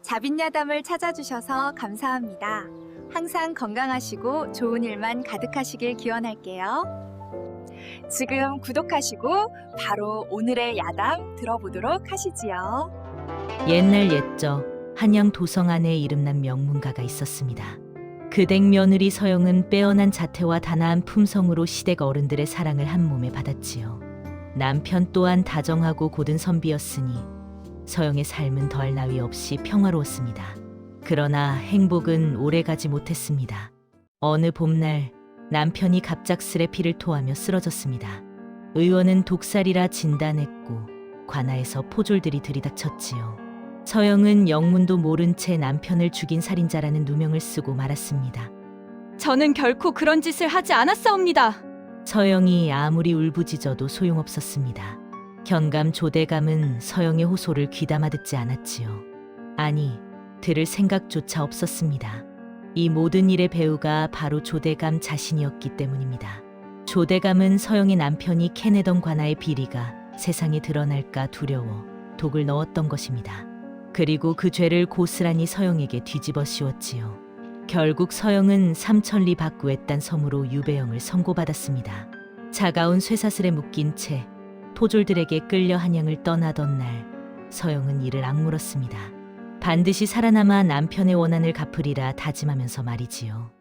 자빈야담을 찾아주셔서 감사합니다. 항상 건강하시고 좋은 일만 가득하시길 기원할게요. 지금 구독하시고 바로 오늘의 야담 들어보도록 하시지요. 옛날 옛적 한양 도성 안에 이름난 명문가가 있었습니다. 그댁 며느리 서영은 빼어난 자태와 단아한 품성으로 시댁 어른들의 사랑을 한 몸에 받았지요. 남편 또한 다정하고 고든 선비였으니 서영의 삶은 덜 나위 없이 평화로웠습니다. 그러나 행복은 오래가지 못했습니다. 어느 봄날 남편이 갑작스레 피를 토하며 쓰러졌습니다. 의원은 독살이라 진단했고 관아에서 포졸들이 들이닥쳤지요. 서영은 영문도 모른 채 남편을 죽인 살인자라는 누명을 쓰고 말았습니다. 저는 결코 그런 짓을 하지 않았사옵니다. 서영이 아무리 울부짖어도 소용없었습니다. 현감 조대감은 서영의 호소를 귀담아 듣지 않았지요. 아니, 들을 생각조차 없었습니다. 이 모든 일의 배우가 바로 조대감 자신이었기 때문입니다. 조대감은 서영의 남편이 캐내던 관아의 비리가 세상에 드러날까 두려워 독을 넣었던 것입니다. 그리고 그 죄를 고스란히 서영에게 뒤집어 씌웠지요. 결국 서영은 삼천리 밖구의 딴 섬으로 유배형을 선고받았습니다. 차가운 쇠사슬에 묶인 채 포졸들에게 끌려 한양을 떠나던 날, 서영은 이를 악물었습니다. 반드시 살아남아 남편의 원한을 갚으리라 다짐하면서 말이지요.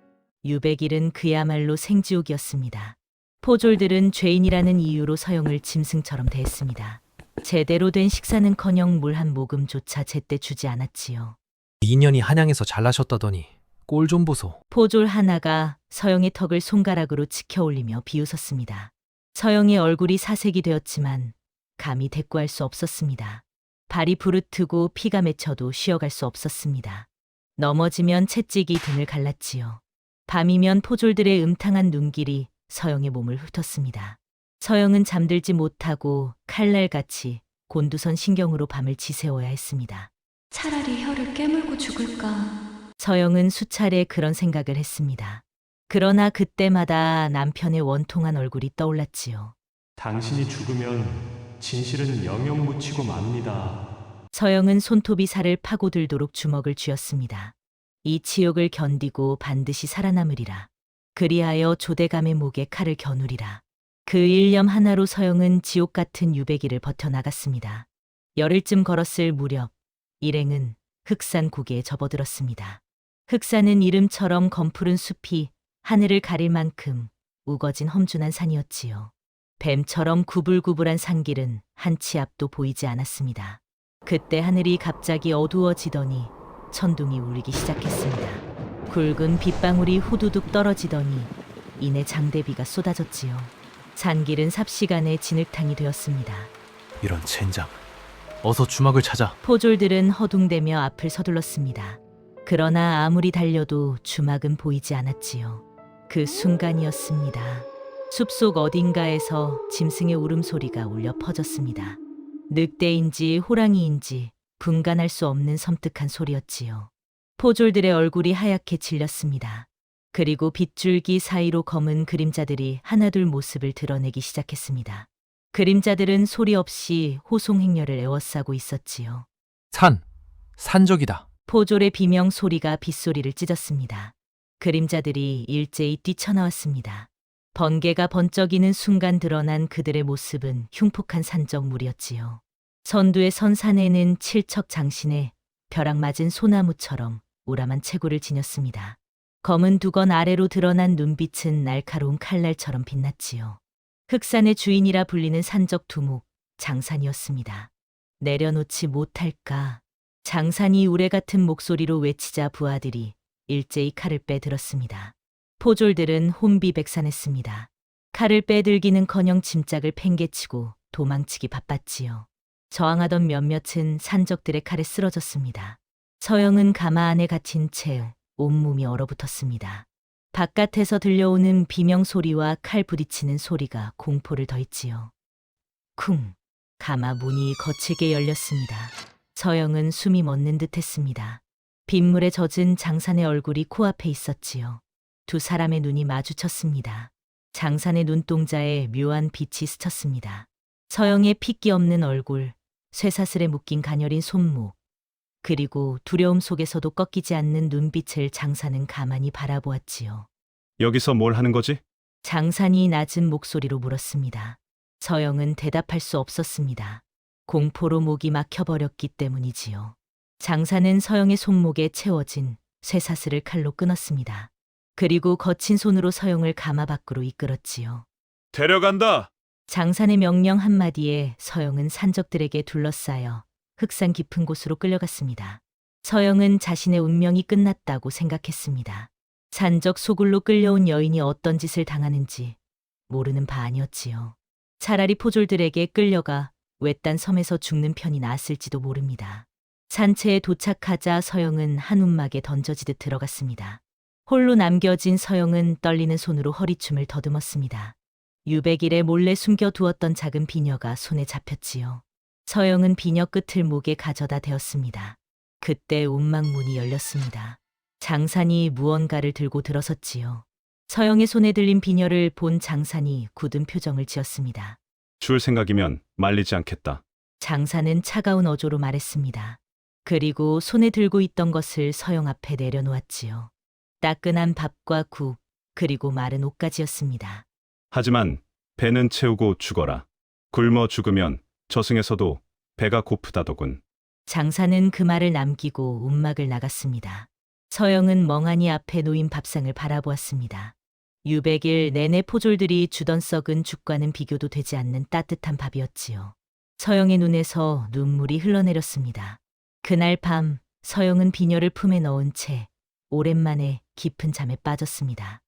유배길은 그야말로 생지옥이었습니다. 포졸들은 죄인이라는 이유로 서영을 짐승처럼 대했습니다. 제대로 된 식사는커녕 물 한 모금조차 제때 주지 않았지요. 2년이 한양에서 잘나셨다더니 꼴 좀 보소. 포졸 하나가 서영의 턱을 손가락으로 치켜 올리며 비웃었습니다. 서영의 얼굴이 사색이 되었지만 감히 대꾸할 수 없었습니다. 발이 부르트고 피가 맺혀도 쉬어갈 수 없었습니다. 넘어지면 채찍이 등을 갈랐지요. 밤이면 포졸들의 음탕한 눈길이 서영의 몸을 훑었습니다. 서영은 잠들지 못하고 칼날같이 곤두선 신경으로 밤을 지새워야 했습니다. 차라리 혀를 깨물고 죽을까. 서영은 수차례 그런 생각을 했습니다. 그러나 그때마다 남편의 원통한 얼굴이 떠올랐지요. 당신이 죽으면 진실은 영영 묻히고 맙니다. 서영은 손톱이 살을 파고들도록 주먹을 쥐었습니다. 이 치욕을 견디고 반드시 살아남으리라. 그리하여 조대감의 목에 칼을 겨누리라. 그 일념 하나로 서영은 지옥 같은 유배기를 버텨나갔습니다. 열흘쯤 걸었을 무렵 일행은 흑산 고개에 접어들었습니다. 흑산은 이름처럼 검푸른 숲이 하늘을 가릴 만큼 우거진 험준한 산이었지요. 뱀처럼 구불구불한 산길은 한 치 앞도 보이지 않았습니다. 그때 하늘이 갑자기 어두워지더니 천둥이 울리기 시작했습니다. 굵은 빗방울이 후두둑 떨어지더니 이내 장대비가 쏟아졌지요. 산길은 삽시간에 진흙탕이 되었습니다. 이런 젠장. 어서 주막을 찾아. 포졸들은 허둥대며 앞을 서둘렀습니다. 그러나 아무리 달려도 주막은 보이지 않았지요. 그 순간이었습니다. 숲속 어딘가에서 짐승의 울음소리가 울려 퍼졌습니다. 늑대인지 호랑이인지 분간할 수 없는 섬뜩한 소리였지요. 포졸들의 얼굴이 하얗게 질렸습니다. 그리고 빗줄기 사이로 검은 그림자들이 하나둘 모습을 드러내기 시작했습니다. 그림자들은 소리 없이 호송행렬을 에워싸고 있었지요. 산적이다. 포졸의 비명 소리가 빗소리를 찢었습니다. 그림자들이 일제히 뛰쳐나왔습니다. 번개가 번쩍이는 순간 드러난 그들의 모습은 흉폭한 산적물이었지요. 선두에 선 산에는 칠척 장신의 벼락 맞은 소나무처럼 우람한 체구를 지녔습니다. 검은 두건 아래로 드러난 눈빛은 날카로운 칼날처럼 빛났지요. 흑산의 주인이라 불리는 산적 두목, 장산이었습니다. 내려놓지 못할까. 장산이 우레 같은 목소리로 외치자 부하들이 일제히 칼을 빼들었습니다. 포졸들은 혼비백산했습니다. 칼을 빼들기는커녕 짐짝을 팽개치고 도망치기 바빴지요. 저항하던 몇몇은 산적들의 칼에 쓰러졌습니다. 서영은 가마 안에 갇힌 채 온몸이 얼어붙었습니다. 바깥에서 들려오는 비명소리와 칼 부딪히는 소리가 공포를 더했지요. 쿵! 가마 문이 거칠게 열렸습니다. 서영은 숨이 멎는 듯 했습니다. 빗물에 젖은 장산의 얼굴이 코앞에 있었지요. 두 사람의 눈이 마주쳤습니다. 장산의 눈동자에 묘한 빛이 스쳤습니다. 서영의 핏기 없는 얼굴, 쇠사슬에 묶인 가녀린 손목, 그리고 두려움 속에서도 꺾이지 않는 눈빛을 장사는 가만히 바라보았지요. 여기서 뭘 하는 거지? 장산이 낮은 목소리로 물었습니다. 서영은 대답할 수 없었습니다. 공포로 목이 막혀버렸기 때문이지요. 장사는 서영의 손목에 채워진 쇠사슬을 칼로 끊었습니다. 그리고 거친 손으로 서영을 가마 밖으로 이끌었지요. 데려간다! 장산의 명령 한마디에 서영은 산적들에게 둘러싸여 흑산 깊은 곳으로 끌려갔습니다. 서영은 자신의 운명이 끝났다고 생각했습니다. 산적 소굴로 끌려온 여인이 어떤 짓을 당하는지 모르는 바 아니었지요. 차라리 포졸들에게 끌려가 외딴 섬에서 죽는 편이 나았을지도 모릅니다. 산체에 도착하자 서영은 한 움막에 던져지듯 들어갔습니다. 홀로 남겨진 서영은 떨리는 손으로 허리춤을 더듬었습니다. 유백일에 몰래 숨겨두었던 작은 비녀가 손에 잡혔지요. 서영은 비녀 끝을 목에 가져다 대었습니다. 그때 움막 문이 열렸습니다. 장산이 무언가를 들고 들어섰지요. 서영의 손에 들린 비녀를 본 장산이 굳은 표정을 지었습니다. 줄 생각이면 말리지 않겠다. 장산은 차가운 어조로 말했습니다. 그리고 손에 들고 있던 것을 서영 앞에 내려놓았지요. 따끈한 밥과 국, 그리고 마른 옷가지였습니다. 하지만 배는 채우고 죽어라. 굶어 죽으면 저승에서도 배가 고프다더군. 장사는 그 말을 남기고 움막을 나갔습니다. 서영은 멍하니 앞에 놓인 밥상을 바라보았습니다. 유백일 내내 포졸들이 주던 썩은 죽과는 비교도 되지 않는 따뜻한 밥이었지요. 서영의 눈에서 눈물이 흘러내렸습니다. 그날 밤 서영은 비녀를 품에 넣은 채 오랜만에 깊은 잠에 빠졌습니다.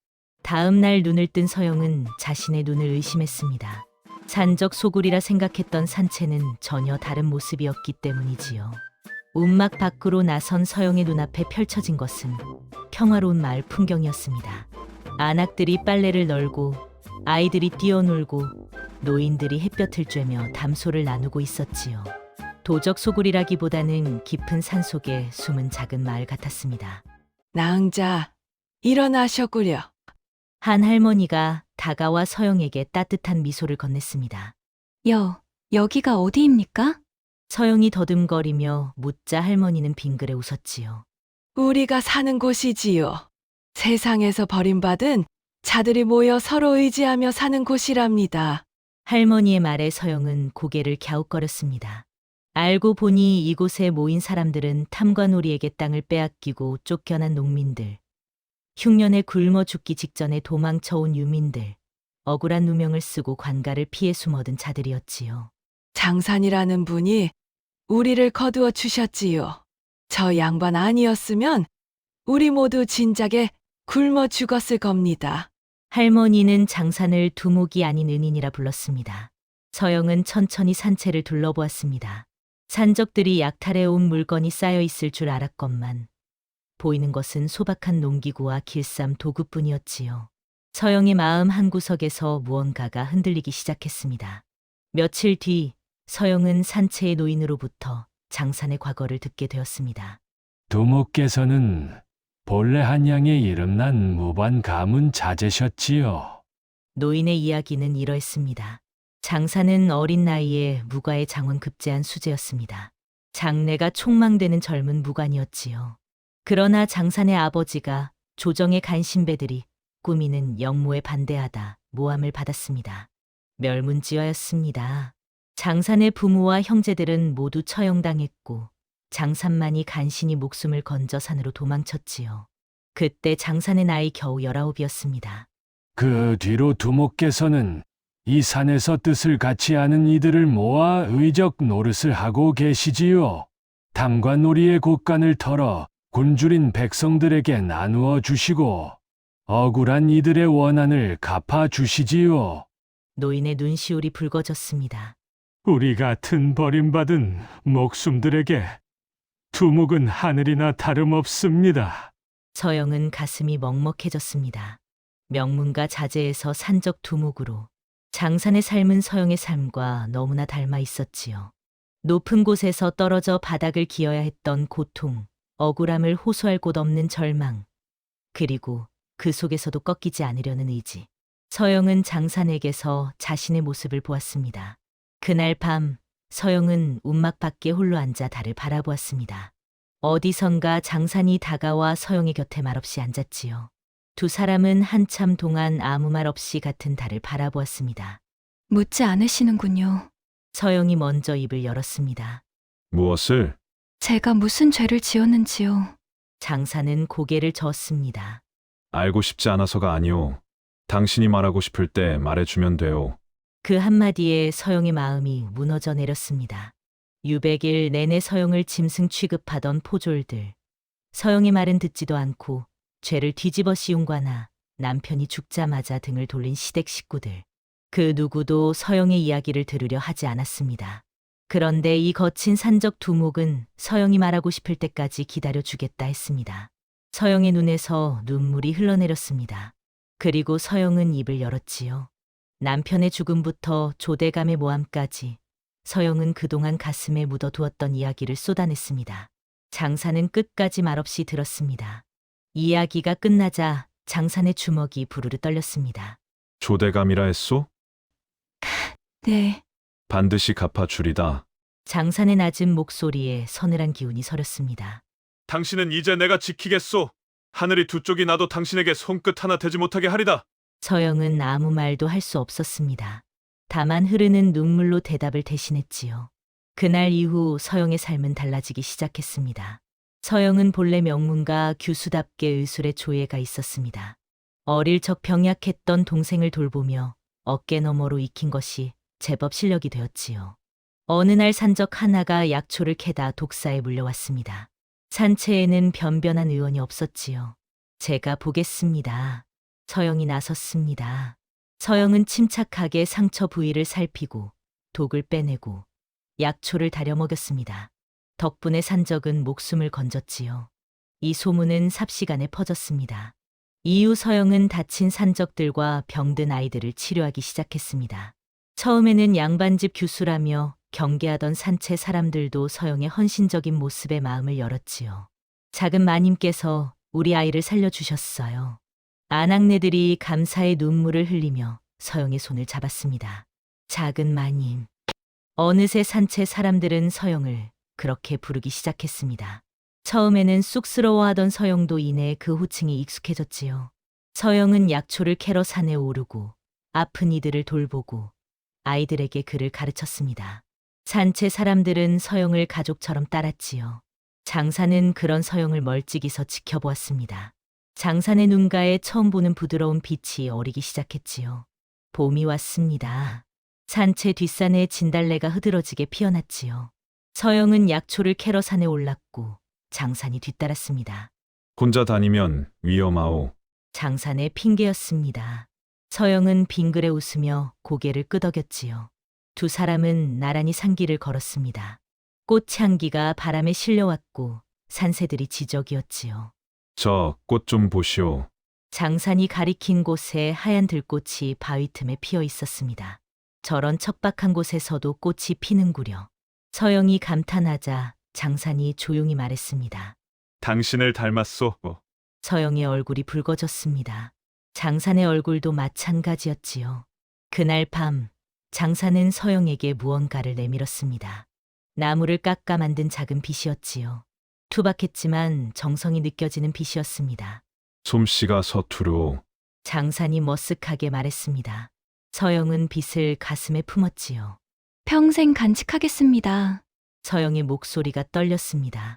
다음 날 눈을 뜬 서영은 자신의 눈을 의심했습니다. 산적 소굴이라 생각했던 산채는 전혀 다른 모습이었기 때문이지요. 움막 밖으로 나선 서영의 눈앞에 펼쳐진 것은 평화로운 마을 풍경이었습니다. 안악들이 빨래를 널고 아이들이 뛰어놀고 노인들이 햇볕을 쬐며 담소를 나누고 있었지요. 도적 소굴이라기보다는 깊은 산속에 숨은 작은 마을 같았습니다. 낭자, 일어나셨구려. 한 할머니가 다가와 서영에게 따뜻한 미소를 건넸습니다. 여기가 어디입니까? 서영이 더듬거리며 묻자 할머니는 빙그레 웃었지요. 우리가 사는 곳이지요. 세상에서 버림받은 자들이 모여 서로 의지하며 사는 곳이랍니다. 할머니의 말에 서영은 고개를 갸웃거렸습니다. 알고 보니 이곳에 모인 사람들은 탐관오리에게 땅을 빼앗기고 쫓겨난 농민들, 흉년에 굶어 죽기 직전에 도망쳐온 유민들, 억울한 누명을 쓰고 관가를 피해 숨어든 자들이었지요. 장산이라는 분이 우리를 거두어 주셨지요. 저 양반 아니었으면 우리 모두 진작에 굶어 죽었을 겁니다. 할머니는 장산을 두목이 아닌 은인이라 불렀습니다. 서영은 천천히 산채를 둘러보았습니다. 산적들이 약탈해온 물건이 쌓여 있을 줄 알았건만 보이는 것은 소박한 농기구와 길쌈 도구뿐이었지요. 서영의 마음 한구석에서 무언가가 흔들리기 시작했습니다. 며칠 뒤 서영은 산채의 노인으로부터 장산의 과거를 듣게 되었습니다. 두목께서는 본래 한양에 이름난 무반 가문 자제셨지요. 노인의 이야기는 이러했습니다. 장사는 어린 나이에 무가의 장원 급제한 수제였습니다. 장래가 촉망되는 젊은 무관이었지요. 그러나 장산의 아버지가 조정의 간신배들이 꾸미는 영모에 반대하다 모함을 받았습니다. 멸문지화였습니다. 장산의 부모와 형제들은 모두 처형당했고 장산만이 간신히 목숨을 건져 산으로 도망쳤지요. 그때 장산의 나이 겨우 19이었습니다. 그 뒤로 두목께서는 이 산에서 뜻을 같이 아는 이들을 모아 의적 노릇을 하고 계시지요. 탐과 놀이의 곳간을 털어 굶주린 백성들에게 나누어 주시고 억울한 이들의 원한을 갚아 주시지요. 노인의 눈시울이 붉어졌습니다. 우리 같은 버림받은 목숨들에게 두목은 하늘이나 다름없습니다. 서영은 가슴이 먹먹해졌습니다. 명문가 자제에서 산적 두목으로 장산의 삶은 서영의 삶과 너무나 닮아 있었지요. 높은 곳에서 떨어져 바닥을 기어야 했던 고통, 억울함을 호소할 곳 없는 절망, 그리고 그 속에서도 꺾이지 않으려는 의지. 서영은 장산에게서 자신의 모습을 보았습니다. 그날 밤 서영은 움막 밖에 홀로 앉아 달을 바라보았습니다. 어디선가 장산이 다가와 서영의 곁에 말없이 앉았지요. 두 사람은 한참 동안 아무 말 없이 같은 달을 바라보았습니다. 묻지 않으시는군요. 서영이 먼저 입을 열었습니다. 무엇을? 제가 무슨 죄를 지었는지요. 장산은 고개를 저었습니다. 알고 싶지 않아서가 아니오. 당신이 말하고 싶을 때 말해주면 돼요. 그 한마디에 서영의 마음이 무너져 내렸습니다. 유백일 내내 서영을 짐승 취급하던 포졸들. 서영의 말은 듣지도 않고 죄를 뒤집어 씌운 관아, 남편이 죽자마자 등을 돌린 시댁 식구들. 그 누구도 서영의 이야기를 들으려 하지 않았습니다. 그런데 이 거친 산적 두목은 서영이 말하고 싶을 때까지 기다려주겠다 했습니다. 서영의 눈에서 눈물이 흘러내렸습니다. 그리고 서영은 입을 열었지요. 남편의 죽음부터 조대감의 모함까지 서영은 그동안 가슴에 묻어두었던 이야기를 쏟아냈습니다. 장사는 끝까지 말없이 들었습니다. 이야기가 끝나자 장산의 주먹이 부르르 떨렸습니다. 조대감이라 했소? 네, 반드시 갚아주리다. 장산의 낮은 목소리에 서늘한 기운이 서렸습니다. 당신은 이제 내가 지키겠소. 하늘이 두 쪽이 나도 당신에게 손끝 하나 대지 못하게 하리다. 서영은 아무 말도 할 수 없었습니다. 다만 흐르는 눈물로 대답을 대신했지요. 그날 이후 서영의 삶은 달라지기 시작했습니다. 서영은 본래 명문가 규수답게 의술의 조예가 있었습니다. 어릴 적 병약했던 동생을 돌보며 어깨 너머로 익힌 것이 제법 실력이 되었지요. 어느 날 산적 하나가 약초를 캐다 독사에 물려왔습니다. 산채에는 변변한 의원이 없었지요. 제가 보겠습니다. 서영이 나섰습니다. 서영은 침착하게 상처 부위를 살피고 독을 빼내고 약초를 다려 먹였습니다. 덕분에 산적은 목숨을 건졌지요. 이 소문은 삽시간에 퍼졌습니다. 이후 서영은 다친 산적들과 병든 아이들을 치료하기 시작했습니다. 처음에는 양반집 규수라며 경계하던 산채 사람들도 서영의 헌신적인 모습에 마음을 열었지요. 작은 마님께서 우리 아이를 살려주셨어요. 아낙네들이 감사의 눈물을 흘리며 서영의 손을 잡았습니다. 작은 마님. 어느새 산채 사람들은 서영을 그렇게 부르기 시작했습니다. 처음에는 쑥스러워하던 서영도 이내 그 호칭이 익숙해졌지요. 서영은 약초를 캐러 산에 오르고 아픈 이들을 돌보고 아이들에게 글을 가르쳤습니다. 산채 사람들은 서영을 가족처럼 따랐지요. 장사는 그런 서영을 멀찍이서 지켜보았습니다. 장산의 눈가에 처음 보는 부드러운 빛이 어리기 시작했지요. 봄이 왔습니다. 산채 뒷산에 진달래가 흐드러지게 피어났지요. 서영은 약초를 캐러 산에 올랐고 장산이 뒤따랐습니다. 혼자 다니면 위험하오. 장산의 핑계였습니다. 서영은 빙그레 웃으며 고개를 끄덕였지요. 두 사람은 나란히 산길을 걸었습니다. 꽃향기가 바람에 실려왔고 산새들이 지저귀었지요. 저 꽃 좀 보시오. 장산이 가리킨 곳에 하얀 들꽃이 바위 틈에 피어 있었습니다. 저런 척박한 곳에서도 꽃이 피는구려. 서영이 감탄하자 장산이 조용히 말했습니다. 당신을 닮았소. 서영의 얼굴이 붉어졌습니다. 장산의 얼굴도 마찬가지였지요. 그날 밤 장산은 서영에게 무언가를 내밀었습니다. 나무를 깎아 만든 작은 빗이었지요. 투박했지만 정성이 느껴지는 빗이었습니다. 솜씨가 서투르오. 장산이 머쓱하게 말했습니다. 서영은 빗을 가슴에 품었지요. 평생 간직하겠습니다. 서영의 목소리가 떨렸습니다.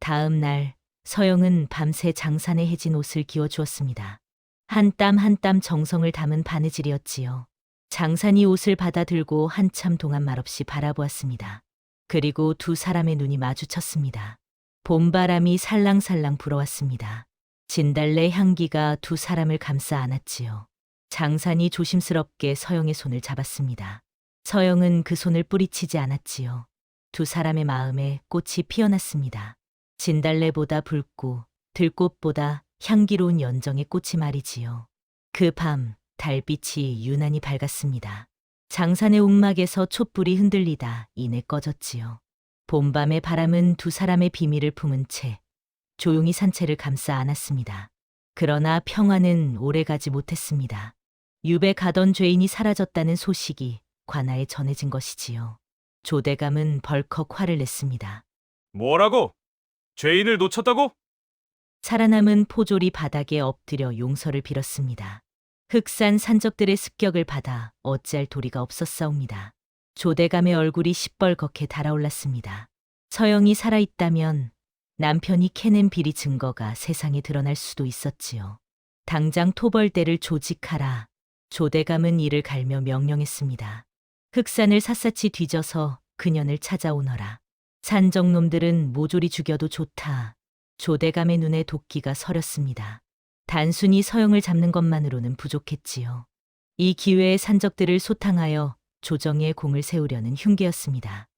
다음 날 서영은 밤새 장산에 해진 옷을 기워주었습니다. 한 땀 한 땀 정성을 담은 바느질이었지요. 장산이 옷을 받아들고 한참 동안 말없이 바라보았습니다. 그리고 두 사람의 눈이 마주쳤습니다. 봄바람이 살랑살랑 불어왔습니다. 진달래 향기가 두 사람을 감싸 안았지요. 장산이 조심스럽게 서영의 손을 잡았습니다. 서영은 그 손을 뿌리치지 않았지요. 두 사람의 마음에 꽃이 피어났습니다. 진달래보다 붉고 들꽃보다 향기로운 연정의 꽃이 말이지요. 그 밤 달빛이 유난히 밝았습니다. 장산의 옥막에서 촛불이 흔들리다 이내 꺼졌지요. 봄밤의 바람은 두 사람의 비밀을 품은 채 조용히 산채를 감싸 안았습니다. 그러나 평화는 오래가지 못했습니다. 유배 가던 죄인이 사라졌다는 소식이 관아에 전해진 것이지요. 조대감은 벌컥 화를 냈습니다. 뭐라고? 죄인을 놓쳤다고? 살아남은 포졸이 바닥에 엎드려 용서를 빌었습니다. 흑산 산적들의 습격을 받아 어찌할 도리가 없었사옵니다. 조대감의 얼굴이 시뻘겋게 달아올랐습니다. 서영이 살아있다면 남편이 캐낸 비리 증거가 세상에 드러날 수도 있었지요. 당장 토벌대를 조직하라. 조대감은 이를 갈며 명령했습니다. 흑산을 샅샅이 뒤져서 그년을 찾아오너라. 산적놈들은 모조리 죽여도 좋다. 조대감의 눈에 도끼가 서렸습니다. 단순히 서영을 잡는 것만으로는 부족했지요. 이 기회에 산적들을 소탕하여 조정의 공을 세우려는 흉계였습니다.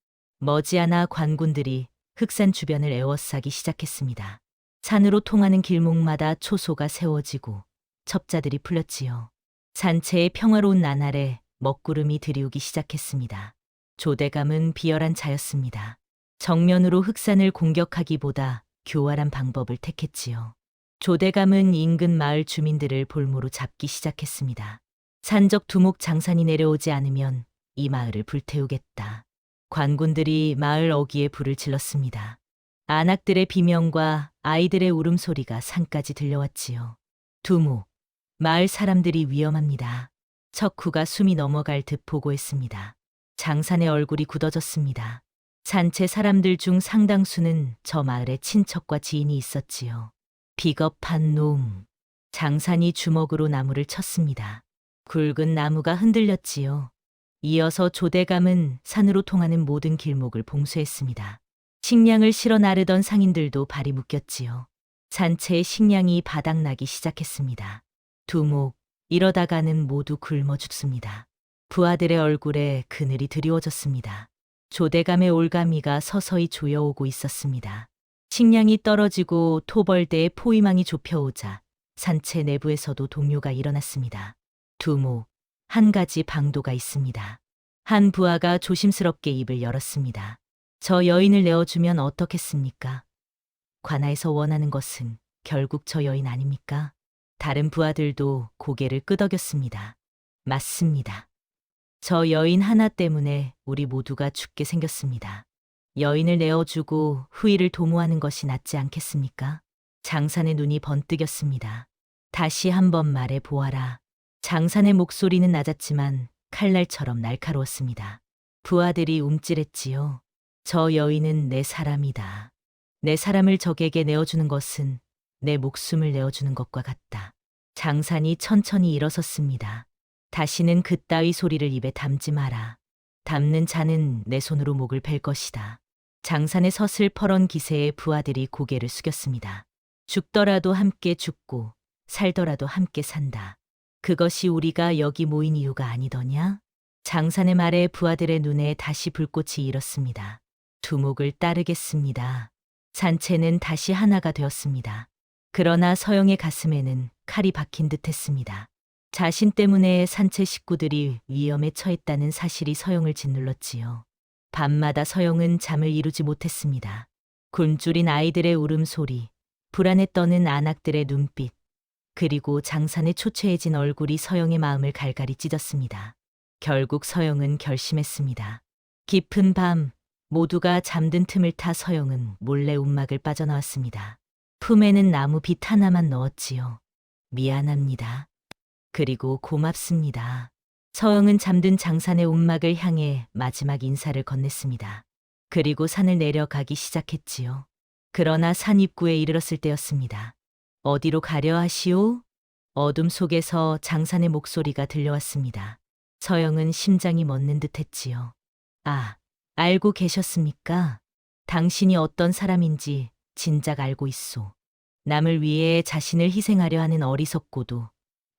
머지않아 관군들이 흑산 주변을 에워싸기 시작했습니다. 산으로 통하는 길목마다 초소가 세워지고 첩자들이 풀렸지요. 산체의 평화로운 나날에 먹구름이 들이우기 시작했습니다. 조대감은 비열한 자였습니다. 정면으로 흑산을 공격하기보다 교활한 방법을 택했지요. 조대감은 인근 마을 주민들을 볼모로 잡기 시작했습니다. 산적 두목 장산이 내려오지 않으면 이 마을을 불태우겠다. 관군들이 마을 어귀에 불을 질렀습니다. 안악들의 비명과 아이들의 울음소리가 산까지 들려왔지요. 두목, 마을 사람들이 위험합니다. 척후가 숨이 넘어갈 듯 보고했습니다. 장산의 얼굴이 굳어졌습니다. 산채 사람들 중 상당수는 저 마을에 친척과 지인이 있었지요. 비겁한 놈. 장산이 주먹으로 나무를 쳤습니다. 굵은 나무가 흔들렸지요. 이어서 조대감은 산으로 통하는 모든 길목을 봉쇄했습니다. 식량을 실어 나르던 상인들도 발이 묶였지요. 산채의 식량이 바닥나기 시작했습니다. 두목, 이러다가는 모두 굶어 죽습니다. 부하들의 얼굴에 그늘이 드리워졌습니다. 조대감의 올가미가 서서히 조여오고 있었습니다. 식량이 떨어지고 토벌대의 포위망이 좁혀오자 산채 내부에서도 동요가 일어났습니다. 두목, 한 가지 방도가 있습니다. 한 부하가 조심스럽게 입을 열었습니다. 저 여인을 내어주면 어떻겠습니까? 관아에서 원하는 것은 결국 저 여인 아닙니까? 다른 부하들도 고개를 끄덕였습니다. 맞습니다. 저 여인 하나 때문에 우리 모두가 죽게 생겼습니다. 여인을 내어주고 후일을 도모하는 것이 낫지 않겠습니까? 장산의 눈이 번뜩였습니다. 다시 한번 말해 보아라. 장산의 목소리는 낮았지만 칼날처럼 날카로웠습니다. 부하들이 움찔했지요. 저 여인은 내 사람이다. 내 사람을 적에게 내어주는 것은 내 목숨을 내어주는 것과 같다. 장산이 천천히 일어섰습니다. 다시는 그따위 소리를 입에 담지 마라. 담는 자는 내 손으로 목을 벨 것이다. 장산의 서슬퍼런 기세에 부하들이 고개를 숙였습니다. 죽더라도 함께 죽고 살더라도 함께 산다. 그것이 우리가 여기 모인 이유가 아니더냐? 장산의 말에 부하들의 눈에 다시 불꽃이 일었습니다. 두목을 따르겠습니다. 산채는 다시 하나가 되었습니다. 그러나 서영의 가슴에는 칼이 박힌 듯했습니다. 자신 때문에 산채 식구들이 위험에 처했다는 사실이 서영을 짓눌렀지요. 밤마다 서영은 잠을 이루지 못했습니다. 굶주린 아이들의 울음소리, 불안에 떠는 안악들의 눈빛, 그리고 장산의 초췌해진 얼굴이 서영의 마음을 갈갈이 찢었습니다. 결국 서영은 결심했습니다. 깊은 밤, 모두가 잠든 틈을 타 서영은 몰래 움막을 빠져나왔습니다. 품에는 나무 빗 하나만 넣었지요. 미안합니다. 그리고 고맙습니다. 서영은 잠든 장산의 움막을 향해 마지막 인사를 건넸습니다. 그리고 산을 내려가기 시작했지요. 그러나 산 입구에 이르렀을 때였습니다. 어디로 가려 하시오? 어둠 속에서 장산의 목소리가 들려왔습니다. 서영은 심장이 멎는 듯했지요. 아, 알고 계셨습니까? 당신이 어떤 사람인지 진작 알고 있소. 남을 위해 자신을 희생하려 하는 어리석고도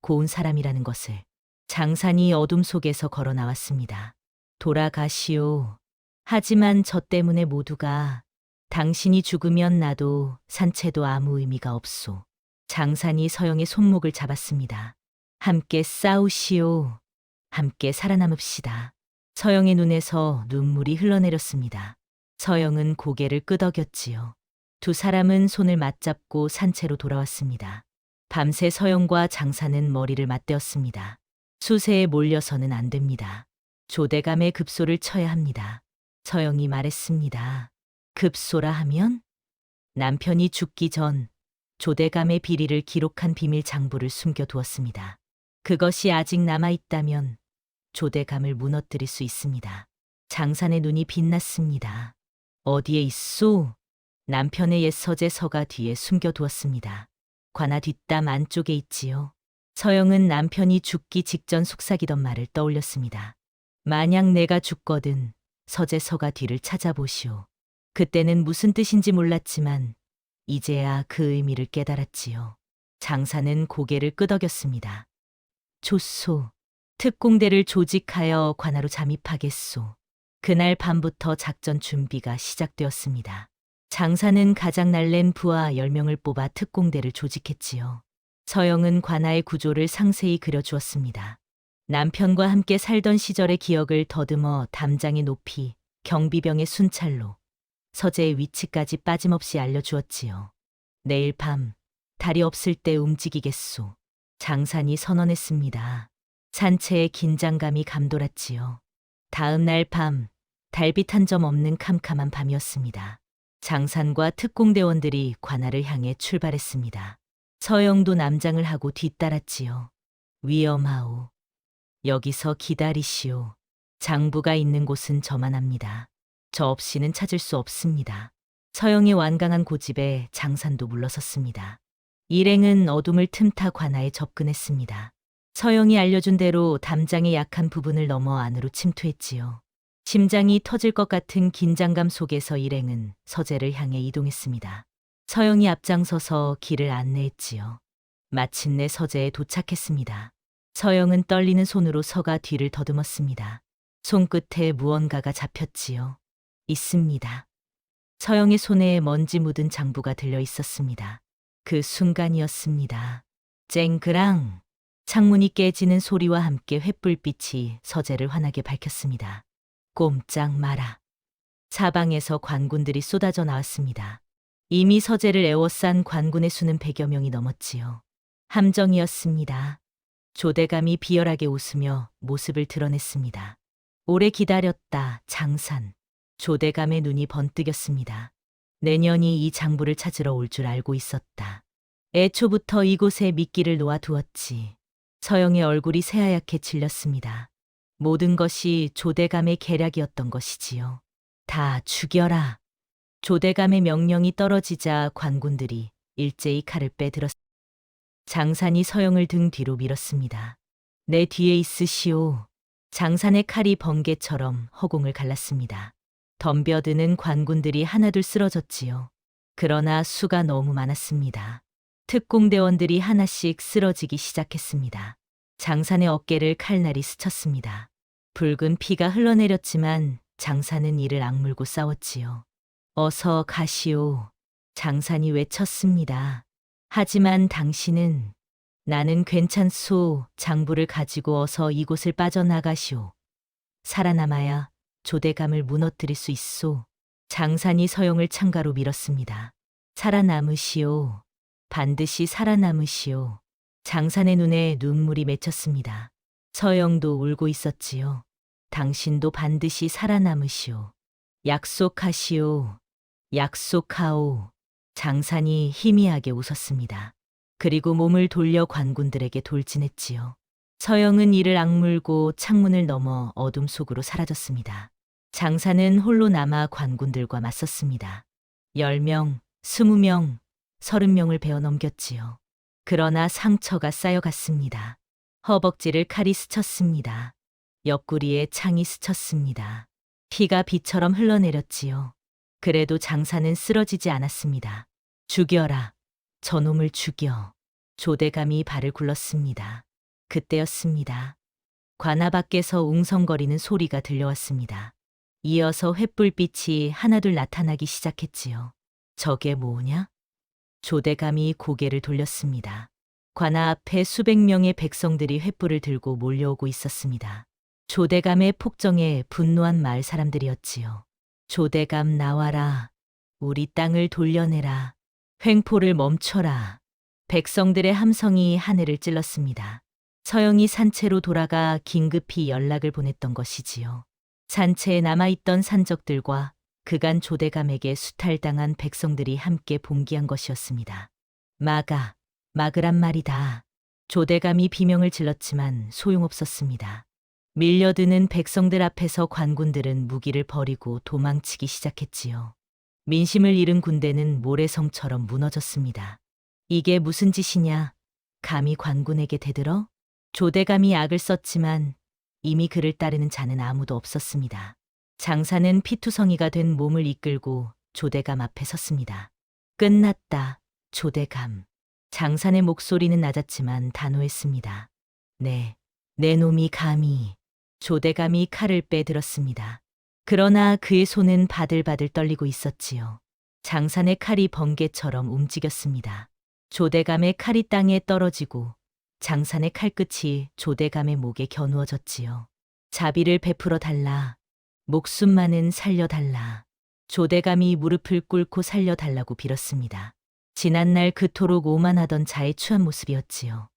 고운 사람이라는 것을. 장산이 어둠 속에서 걸어 나왔습니다. 돌아가시오. 하지만 저 때문에 모두가 당신이 죽으면 나도 산채도 아무 의미가 없소. 장산이 서영의 손목을 잡았습니다. 함께 싸우시오. 함께 살아남읍시다. 서영의 눈에서 눈물이 흘러내렸습니다. 서영은 고개를 끄덕였지요. 두 사람은 손을 맞잡고 산채로 돌아왔습니다. 밤새 서영과 장산은 머리를 맞대었습니다. 수세에 몰려서는 안 됩니다. 조대감의 급소를 쳐야 합니다. 서영이 말했습니다. 급소라 하면? 남편이 죽기 전 조대감의 비리를 기록한 비밀 장부를 숨겨두었습니다. 그것이 아직 남아있다면 조대감을 무너뜨릴 수 있습니다. 장산의 눈이 빛났습니다. 어디에 있소? 남편의 옛 서재 서가 뒤에 숨겨두었습니다. 관아 뒷담 안쪽에 있지요. 서영은 남편이 죽기 직전 속삭이던 말을 떠올렸습니다. 만약 내가 죽거든 서재 서가 뒤를 찾아보시오. 그때는 무슨 뜻인지 몰랐지만 이제야 그 의미를 깨달았지요. 장사는 고개를 끄덕였습니다. 좋소. 특공대를 조직하여 관하로 잠입하겠소. 그날 밤부터 작전 준비가 시작되었습니다. 장사는 가장 날랜 부하 10명을 뽑아 특공대를 조직했지요. 서영은 관아의 구조를 상세히 그려주었습니다. 남편과 함께 살던 시절의 기억을 더듬어 담장의 높이, 경비병의 순찰로, 서재의 위치까지 빠짐없이 알려주었지요. 내일 밤, 달이 없을 때 움직이겠소. 장산이 선언했습니다. 산채의 긴장감이 감돌았지요. 다음 날 밤, 달빛 한 점 없는 캄캄한 밤이었습니다. 장산과 특공대원들이 관아를 향해 출발했습니다. 서영도 남장을 하고 뒤따랐지요. 위험하오. 여기서 기다리시오. 장부가 있는 곳은 저만 합니다. 저 없이는 찾을 수 없습니다. 서영의 완강한 고집에 장산도 물러섰습니다. 일행은 어둠을 틈타 관아에 접근했습니다. 서영이 알려준 대로 담장의 약한 부분을 넘어 안으로 침투했지요. 심장이 터질 것 같은 긴장감 속에서 일행은 서재를 향해 이동했습니다. 서영이 앞장서서 길을 안내했지요. 마침내 서재에 도착했습니다. 서영은 떨리는 손으로 서가 뒤를 더듬었습니다. 손끝에 무언가가 잡혔지요. 있습니다. 서영의 손에 먼지 묻은 장부가 들려 있었습니다. 그 순간이었습니다. 쨍그랑! 창문이 깨지는 소리와 함께 횃불빛이 서재를 환하게 밝혔습니다. 꼼짝 마라. 사방에서 관군들이 쏟아져 나왔습니다. 이미 서재를 에워싼 관군의 수는 100여 명이 넘었지요. 함정이었습니다. 조대감이 비열하게 웃으며 모습을 드러냈습니다. 오래 기다렸다, 장산. 조대감의 눈이 번뜩였습니다. 내년이 이 장부를 찾으러 올 줄 알고 있었다. 애초부터 이곳에 미끼를 놓아두었지. 서영의 얼굴이 새하얗게 질렸습니다. 모든 것이 조대감의 계략이었던 것이지요. 다 죽여라. 조대감의 명령이 떨어지자 관군들이 일제히 칼을 빼들었습니다. 장산이 서영을 등 뒤로 밀었습니다. 내 뒤에 있으시오. 장산의 칼이 번개처럼 허공을 갈랐습니다. 덤벼드는 관군들이 하나둘 쓰러졌지요. 그러나 수가 너무 많았습니다. 특공대원들이 하나씩 쓰러지기 시작했습니다. 장산의 어깨를 칼날이 스쳤습니다. 붉은 피가 흘러내렸지만 장산은 이를 악물고 싸웠지요. 어서 가시오. 장산이 외쳤습니다. 하지만 당신은 나는 괜찮소. 장부를 가지고 어서 이곳을 빠져나가시오. 살아남아야 조대감을 무너뜨릴 수 있소. 장산이 서영을 창가로 밀었습니다. 살아남으시오. 반드시 살아남으시오. 장산의 눈에 눈물이 맺혔습니다. 서영도 울고 있었지요. 당신도 반드시 살아남으시오. 약속하시오. 약속하오. 장산이 희미하게 웃었습니다. 그리고 몸을 돌려 관군들에게 돌진했지요. 서영은 이를 악물고 창문을 넘어 어둠 속으로 사라졌습니다. 장산은 홀로 남아 관군들과 맞섰습니다. 10명, 20명, 30명을 베어 넘겼지요. 그러나 상처가 쌓여갔습니다. 허벅지를 칼이 스쳤습니다. 옆구리에 창이 스쳤습니다. 피가 비처럼 흘러내렸지요. 그래도 장사는 쓰러지지 않았습니다. 죽여라. 저놈을 죽여. 조대감이 발을 굴렀습니다. 그때였습니다. 관아 밖에서 웅성거리는 소리가 들려왔습니다. 이어서 횃불빛이 하나둘 나타나기 시작했지요. 저게 뭐냐? 조대감이 고개를 돌렸습니다. 관아 앞에 수백 명의 백성들이 횃불을 들고 몰려오고 있었습니다. 조대감의 폭정에 분노한 마을 사람들이었지요. 조대감 나와라. 우리 땅을 돌려내라. 횡포를 멈춰라. 백성들의 함성이 하늘을 찔렀습니다. 서영이 산채로 돌아가 긴급히 연락을 보냈던 것이지요. 산채에 남아있던 산적들과 그간 조대감에게 수탈당한 백성들이 함께 봉기한 것이었습니다. 막으란 말이다. 조대감이 비명을 질렀지만 소용없었습니다. 밀려드는 백성들 앞에서 관군들은 무기를 버리고 도망치기 시작했지요. 민심을 잃은 군대는 모래성처럼 무너졌습니다. 이게 무슨 짓이냐? 감히 관군에게 대들어? 조대감이 악을 썼지만 이미 그를 따르는 자는 아무도 없었습니다. 장사는 피투성이가 된 몸을 이끌고 조대감 앞에 섰습니다. 끝났다, 조대감. 장산의 목소리는 낮았지만 단호했습니다. 네, 내 놈이 감히. 조대감이 칼을 빼들었습니다. 그러나 그의 손은 바들바들 떨리고 있었지요. 장산의 칼이 번개처럼 움직였습니다. 조대감의 칼이 땅에 떨어지고 장산의 칼끝이 조대감의 목에 겨누어졌지요. 자비를 베풀어 달라. 목숨만은 살려달라. 조대감이 무릎을 꿇고 살려달라고 빌었습니다. 지난날 그토록 오만하던 자의 추한 모습이었지요.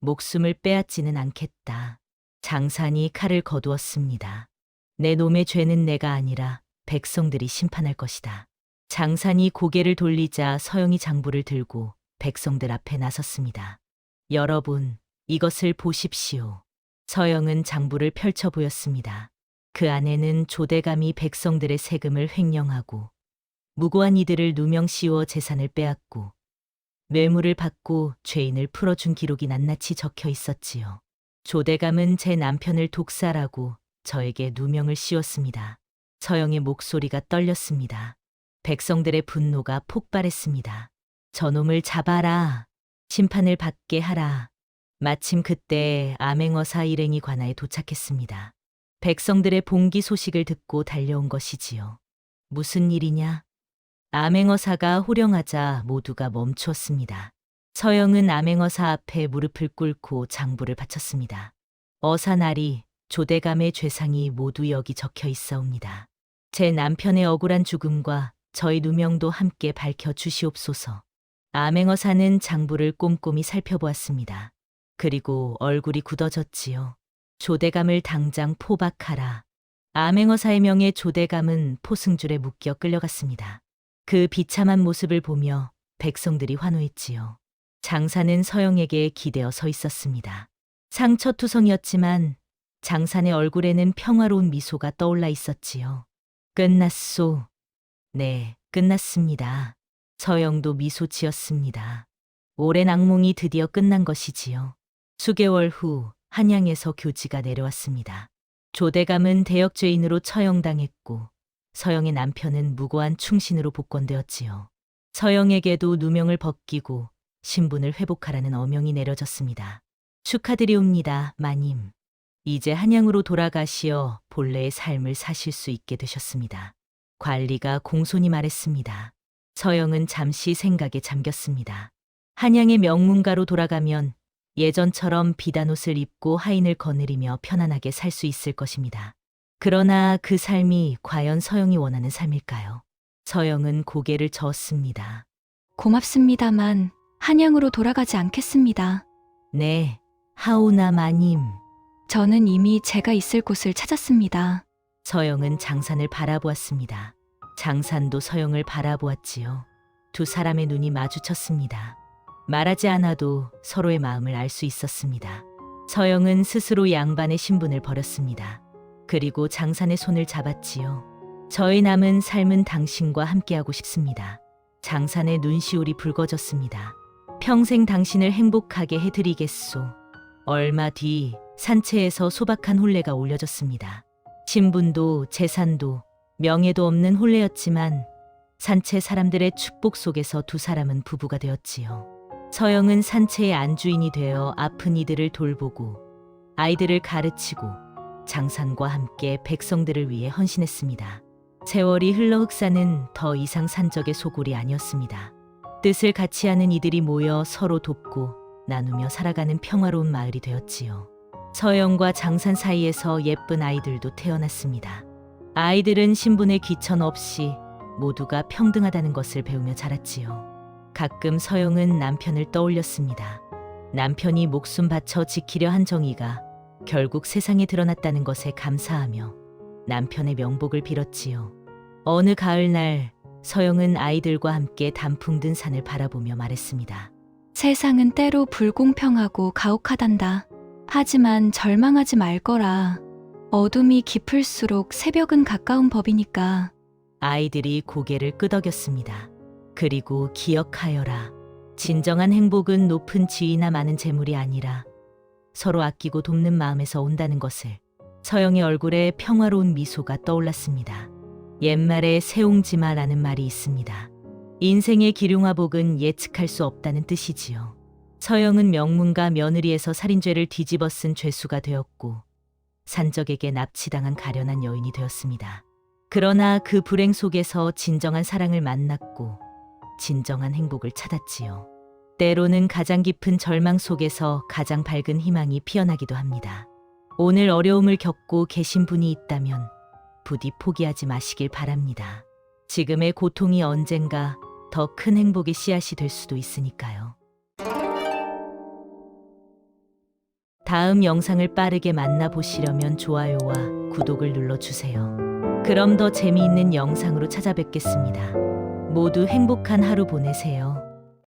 목숨을 빼앗지는 않겠다. 장산이 칼을 거두었습니다. 내 놈의 죄는 내가 아니라 백성들이 심판할 것이다. 장산이 고개를 돌리자 서영이 장부를 들고 백성들 앞에 나섰습니다. 여러분, 이것을 보십시오. 서영은 장부를 펼쳐 보였습니다. 그 안에는 조대감이 백성들의 세금을 횡령하고 무고한 이들을 누명 씌워 재산을 빼앗고 뇌물을 받고 죄인을 풀어준 기록이 낱낱이 적혀 있었지요. 조대감은 제 남편을 독살하고 저에게 누명을 씌웠습니다. 서영의 목소리가 떨렸습니다. 백성들의 분노가 폭발했습니다. 저놈을 잡아라. 심판을 받게 하라. 마침 그때 암행어사 일행이 관아에 도착했습니다. 백성들의 봉기 소식을 듣고 달려온 것이지요. 무슨 일이냐? 암행어사가 호령하자 모두가 멈추었습니다. 서영은 암행어사 앞에 무릎을 꿇고 장부를 바쳤습니다. 어사나리, 조대감의 죄상이 모두 여기 적혀 있사옵니다. 제 남편의 억울한 죽음과 저희 누명도 함께 밝혀 주시옵소서. 암행어사는 장부를 꼼꼼히 살펴보았습니다. 그리고 얼굴이 굳어졌지요. 조대감을 당장 포박하라. 암행어사의 명에 조대감은 포승줄에 묶여 끌려갔습니다. 그 비참한 모습을 보며 백성들이 환호했지요. 장사는 서영에게 기대어 서 있었습니다. 상처투성이었지만 장산의 얼굴에는 평화로운 미소가 떠올라 있었지요. 끝났소. 네, 끝났습니다. 서영도 미소 지었습니다. 오랜 악몽이 드디어 끝난 것이지요. 수개월 후 한양에서 교지가 내려왔습니다. 조대감은 대역죄인으로 처형당했고 서영의 남편은 무고한 충신으로 복권되었지요. 서영에게도 누명을 벗기고 신분을 회복하라는 어명이 내려졌습니다. 축하드리옵니다, 마님. 이제 한양으로 돌아가시어 본래의 삶을 사실 수 있게 되셨습니다. 관리가 공손히 말했습니다. 서영은 잠시 생각에 잠겼습니다. 한양의 명문가로 돌아가면 예전처럼 비단옷을 입고 하인을 거느리며 편안하게 살 수 있을 것입니다. 그러나 그 삶이 과연 서영이 원하는 삶일까요? 서영은 고개를 저었습니다. 고맙습니다만 한양으로 돌아가지 않겠습니다. 네, 하오나 마님. 저는 이미 제가 있을 곳을 찾았습니다. 서영은 장산을 바라보았습니다. 장산도 서영을 바라보았지요. 두 사람의 눈이 마주쳤습니다. 말하지 않아도 서로의 마음을 알 수 있었습니다. 서영은 스스로 양반의 신분을 버렸습니다. 그리고 장산의 손을 잡았지요. 저의 남은 삶은 당신과 함께하고 싶습니다. 장산의 눈시울이 붉어졌습니다. 평생 당신을 행복하게 해드리겠소. 얼마 뒤 산채에서 소박한 혼례가 올려졌습니다. 신분도 재산도 명예도 없는 혼례였지만 산채 사람들의 축복 속에서 두 사람은 부부가 되었지요. 서영은 산채의 안주인이 되어 아픈 이들을 돌보고 아이들을 가르치고 장산과 함께 백성들을 위해 헌신했습니다. 세월이 흘러 흑사는 더 이상 산적의 소굴이 아니었습니다. 뜻을 같이 하는 이들이 모여 서로 돕고 나누며 살아가는 평화로운 마을이 되었지요. 서영과 장산 사이에서 예쁜 아이들도 태어났습니다. 아이들은 신분의 귀천 없이 모두가 평등하다는 것을 배우며 자랐지요. 가끔 서영은 남편을 떠올렸습니다. 남편이 목숨 바쳐 지키려 한 정의가 결국 세상에 드러났다는 것에 감사하며 남편의 명복을 빌었지요. 어느 가을날 서영은 아이들과 함께 단풍 든 산을 바라보며 말했습니다. 세상은 때로 불공평하고 가혹하단다. 하지만 절망하지 말거라. 어둠이 깊을수록 새벽은 가까운 법이니까. 아이들이 고개를 끄덕였습니다. 그리고 기억하여라. 진정한 행복은 높은 지위나 많은 재물이 아니라 서로 아끼고 돕는 마음에서 온다는 것을. 서영의 얼굴에 평화로운 미소가 떠올랐습니다. 옛말에 세옹지마라는 말이 있습니다. 인생의 기륭화복은 예측할 수 없다는 뜻이지요. 서영은 명문가 며느리에서 살인죄를 뒤집어 쓴 죄수가 되었고 산적에게 납치당한 가련한 여인이 되었습니다. 그러나 그 불행 속에서 진정한 사랑을 만났고 진정한 행복을 찾았지요. 때로는 가장 깊은 절망 속에서 가장 밝은 희망이 피어나기도 합니다. 오늘 어려움을 겪고 계신 분이 있다면 부디 포기하지 마시길 바랍니다. 지금의 고통이 언젠가 더 큰 행복의 씨앗이 될 수도 있으니까요. 다음 영상을 빠르게 만나보시려면 좋아요와 구독을 눌러주세요. 그럼 더 재미있는 영상으로 찾아뵙겠습니다. 모두 행복한 하루 보내세요.